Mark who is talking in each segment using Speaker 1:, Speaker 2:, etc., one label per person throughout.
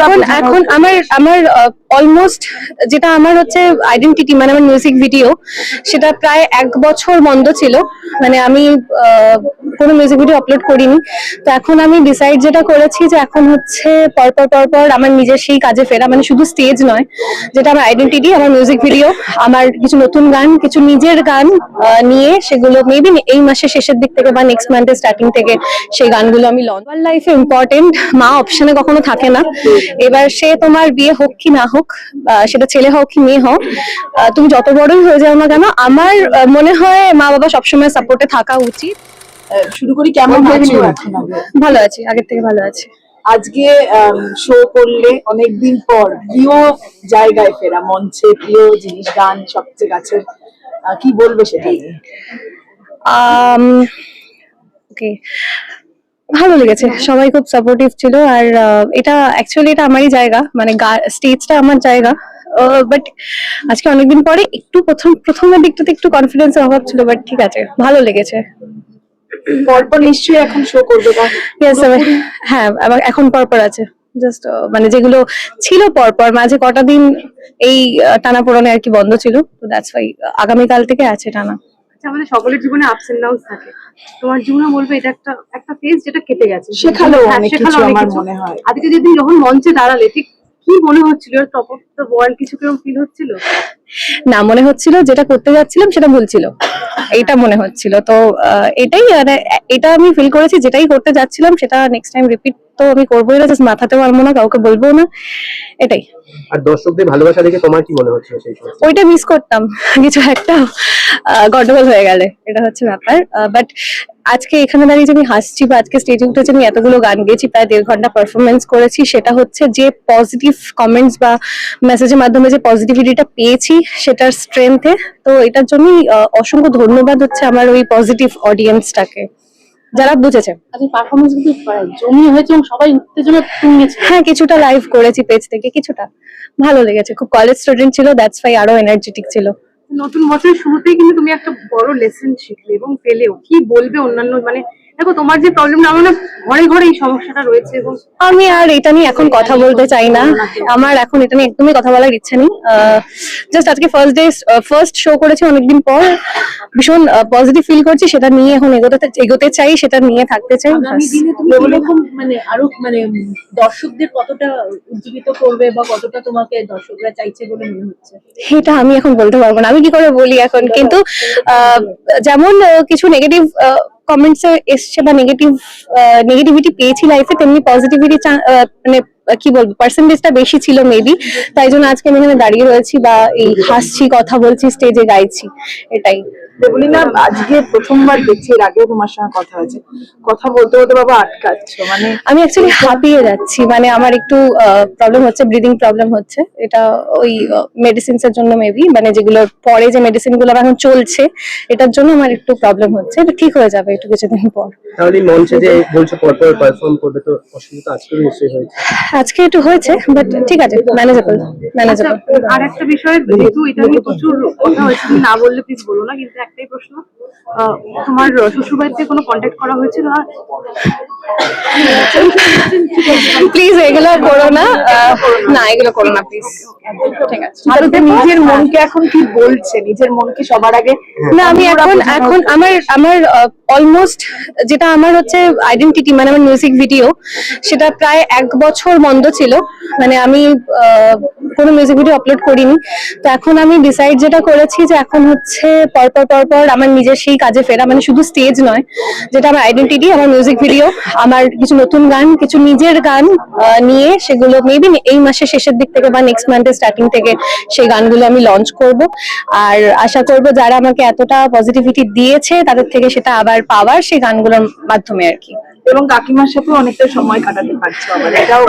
Speaker 1: এখন এখন আমার আমার অলমোস্ট যেটা আমার হচ্ছে আইডেন্টিটি, মানে আমার মিউজিক ভিডিও, সেটা প্রায় 1 বছর বন্ধ ছিল। মানে আমি কোনো মিউজিক ভিডিও আপলোড করিনি। তো এখন আমি ডিসাইড যেটা করেছি যে এখন হচ্ছে পরপর পরপর আমার নিজের সেই কাজে ফেরা, মানে শুধু স্টেজ নয়, যেটা আমার আইডেন্টিটি, আমার মিউজিক ভিডিও, আমার কিছু নতুন গান, কিছু নিজের গান নিয়ে সেগুলো মেবি এই মাসের শেষের দিক থেকে বা নেক্সট মান্থের স্টার্টিং থেকে সেই গানগুলো আমি লঞ্চ। আমার লাইফে ইম্পর্টেন্ট, মা অপশনে কখনো থাকে না। এবার সে তোমার বিয়ে হোক কি না হোক, সেটা ছেলে হোক কি মেয়ে হোক, তুমি যত বড়ই হয়ে যাও না কেন, আমার মনে হয় মা বাবা সবসময় সাপোর্টে থাকা উচিত।
Speaker 2: শুরু করি, কেমন আছো এখন?
Speaker 1: ভালো আছি, আগের থেকে ভালো আছি।
Speaker 2: আজকে শো করলে অনেকদিন পর প্রিয় জায়গায় ফেরা, মঞ্চে প্রিয় জিনিস, গান সবচেয়ে কাছের, কি বলবে সেটা নিয়ে?
Speaker 1: ওকে, ভালো লেগেছে, সবাই খুব সাপোর্টিভ ছিল। আর এটা অ্যাকচুয়ালি এটা আমারই জায়গা, মানে স্টেজটা আমার জায়গা। বাট আজকে অনেকদিন পরে একটু প্রথমের দিকটাতে একটু কনফিডেন্সের অভাব ছিল, বাট ঠিক আছে, ভালো লেগেছে।
Speaker 2: পরপর নিশ্চয়ই এখন শো করবে?
Speaker 1: হ্যাঁ, আবার এখন পরপর আছে, জাস্ট মানে যেগুলো ছিল পরপর, মাঝে কটা দিন এই টানা পোড়ানে আর কি বন্ধ ছিল, তো দ্যাটস ওয়াই আগামীকাল থেকে আছে টানা।
Speaker 3: আমাদের সকলের জীবনে আপস এন্ড ডাউনস থাকে, তোমার জীবনে বলবে এটা একটা ফেজ যেটা কেটে গেছে,
Speaker 2: শেখালো অনেক কিছু আমার মনে হয়।
Speaker 3: আজকে যেদিন যখন মঞ্চে দাঁড়ালে ঠিক কি মনে হচ্ছিল? টপ অফ দ্য ওয়ার্ল্ড কিছু কিরকম ফিল হচ্ছিল?
Speaker 1: না, মনে হচ্ছিল যেটা করতে যাচ্ছিলাম সেটা ভুল ছিল, এইটা মনে হচ্ছিল। তো এটাই, মানে এটা আমি ফিল করেছি, যেটাই করতে যাচ্ছিলাম সেটা নেক্সট টাইম রিপিট তো আমি করবোই না, জাস্ট মাথাতেও আনবো না, কাউকে বলবো না, এটাই।
Speaker 4: আর দর্শকদের ভালোবাসা দেখে তোমার কি মনে হচ্ছে সেই সময়?
Speaker 1: ওইটা মিস করতাম, কিছু একটা গন্ডগোল হয়ে গেলে, এটা হচ্ছে ব্যাপার। বাট আজকে এখানে দাঁড়িয়ে যে আমি হাসছি, বা আজকে স্টেজে উঠেছি, আমি এতগুলো গান গেয়েছি, প্রায় 1.5 ঘন্টা পারফরমেন্স করেছি, সেটা হচ্ছে যে পজিটিভ কমেন্টস বা মেসেজের মাধ্যমে যে পজিটিভিটিটা পেয়েছি সেটার স্ট্রেংথে। তো এটার জন্যই অসংখ্য ধন্যবাদ হচ্ছে আমার ওই পজিটিভ অডিয়েন্সটাকে, যারা বুঝেছে।
Speaker 3: আজকে পারফরমেন্স কিন্তু জমিয়ে হয়েছে এবং সবাই উত্তেজনা তুঙ্গেছে।
Speaker 1: হ্যাঁ, কিছুটা লাইভ করেছি পেজ থেকে, কিছুটা ভালো লেগেছে। খুব কলেজ স্টুডেন্ট ছিল, দ্যাটস ওয়াই আরো এনার্জেটিক ছিল।
Speaker 3: নতুন বছরের শুরুতেই কিন্তু তুমি একটা বড় লেসন শিখলে এবং পেলেও, কি বলবে অন্যান্য, মানে দেখো তোমার যে প্রবলেম, আমার না ঘরে ঘরে এই সমস্যাটা রয়েছে, এবং
Speaker 1: আমি আর এটা নিয়ে এখন কথা বলতে চাই না, আমার এখন এটা নিয়ে একদমই কথা বলার ইচ্ছা নেই। জাস্ট আজকে ফার্স্ট শো করেছি অনেকদিন পর, ভীষণ পজিটিভ ফিল করছি, সেটা নিয়ে এখন এগোতে চাই, সেটা নিয়ে থাকতে চাই।
Speaker 2: আগামী দিনে তুমি এরকম মানে আরো মানে দর্শকদের কতটা উজ্জীবিত করবে বা কতটা তোমাকে দর্শকরা চাইছে বলে মনে হচ্ছে?
Speaker 1: এটা আমি এখন বলতে পারবো না, আমি কি করে বলি এখন। কিন্তু যেমন কিছু নেগেটিভ কমেন্টস এসছে বা নেগেটিভিটি পেয়েছি লাইফে, তেমনি পজিটিভিটি মানে কি বলবো, পার্সেন্টেজটা বেশি ছিল মেবি, তাই জন্য আজকে আমি এখানে দাঁড়িয়ে রয়েছি বা এই হাসছি, কথা বলছি, স্টেজে গাইছি, এটাই।
Speaker 2: দেবলীনা, আজকে প্রথমবার দেখছি, এর আগেও তোমার সঙ্গে কথা হয়েছে, কথা বলতে বলতে বাবা আটকাচ্ছ, মানে
Speaker 1: আমি অ্যাকচুয়ালি হাঁপিয়ে যাচ্ছি, মানে আমার একটু প্রবলেম হচ্ছে, ব্রিদিং প্রবলেম হচ্ছে, এটা ওই মেডিসিনস এর জন্য মেবি, মানে যেগুলোর পরে যে মেডিসিন গুলো এখন চলছে, এটার জন্য আমার একটু প্রবলেম হচ্ছে, এটা ঠিক হয়ে যাবে একটু কিছুদিন পর।
Speaker 4: তাহলে মঞ্চে যে বলছো পরপর পারফর্ম করবে, তো অসুবিধা আজকে নিশ্চয়ই হয়েছে?
Speaker 1: আজকে একটু হয়েছে, বাট ঠিক আছে, ম্যানেজেবল।
Speaker 3: আর একটা বিষয়, যেহেতু এটা নিয়ে প্রচুর কথা হয়েছে, তুমি না বললে প্লিজ বলো না, কিন্তু একটাই প্রশ্ন, তোমার শ্বশুরবাড়ি থেকে কোনো কন্ট্যাক্ট করা হয়েছিল?
Speaker 1: প্লিজ এগুলো করো না, না এগুলো করো না প্লিজ, ঠিক আছে।
Speaker 2: নিজের মনকে এখন কি বলছে, নিজের মনকে সবার আগে?
Speaker 1: না, আমি এখন আমার অলমোস্ট যেটা আমার হচ্ছে আইডেন্টিটি, মানে আমার মিউজিক ভিডিও, সেটা প্রায় 1 বছর বন্ধ ছিল। মানে আমি কোনো মিউজিক ভিডিও আপলোড করিনি। তো এখন আমি ডিসাইড যেটা করেছি যে এখন হচ্ছে পরপর আমার নিজের সেই কাজে ফেরা, মানে শুধু স্টেজ নয়, যেটা আমার আইডেন্টিটি, আমার মিউজিক ভিডিও, আমার কিছু নতুন গান, কিছু নিজের গান নিয়ে সেগুলো মেবি এই মাসের শেষের দিক থেকে বা নেক্সট মান্থের স্টার্টিং থেকে সেই গানগুলো আমি লঞ্চ করব। আর আশা করব যারা আমাকে এতটা পজিটিভিটি দিয়েছে তাদের থেকে সেটা আবার পাওয়ার সেই গানগুলোর মাধ্যমে আর কি।
Speaker 2: এবং কাকিমার সাথে অনেকটা সময় কাটাতে পারছো, আবার এটাও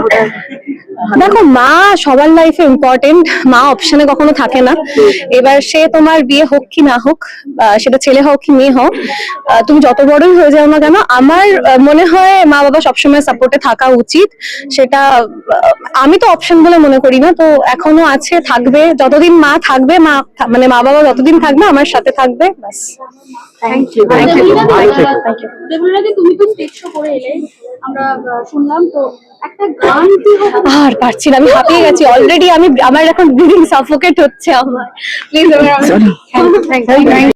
Speaker 1: দেখো, মা সবার লাইফে ইম্পর্টেন্ট, মা অপশনে কখনো থাকে না। এবার সে তোমার বিয়ে হোক কি না হোক, সেটা ছেলে হোক কি মেয়ে হোক, তুমি যত বড়ই হয়ে যাও না কেন, আমার মনে হয় মা বাবা সবসময় সাপোর্টে থাকা উচিত। সেটা আমি তো অপশন বলে মনে করি না, তো এখনো আছে, থাকবে, যতদিন মা থাকবে, মানে মা বাবা যতদিন থাকবে আমার সাথে থাকবে, ব্যাস।
Speaker 2: থ্যাংক ইউ
Speaker 5: দেবলীনাদি তুমি তো স্টেজ শো করে এলে আমরা শুনলাম তো একটা গান কি হবে
Speaker 1: আর পারছি না, আমি হাঁপিয়ে গেছি অলরেডি। আমার এখন ব্রিদিং সাফোকেট হচ্ছে আমার। Please
Speaker 3: thank you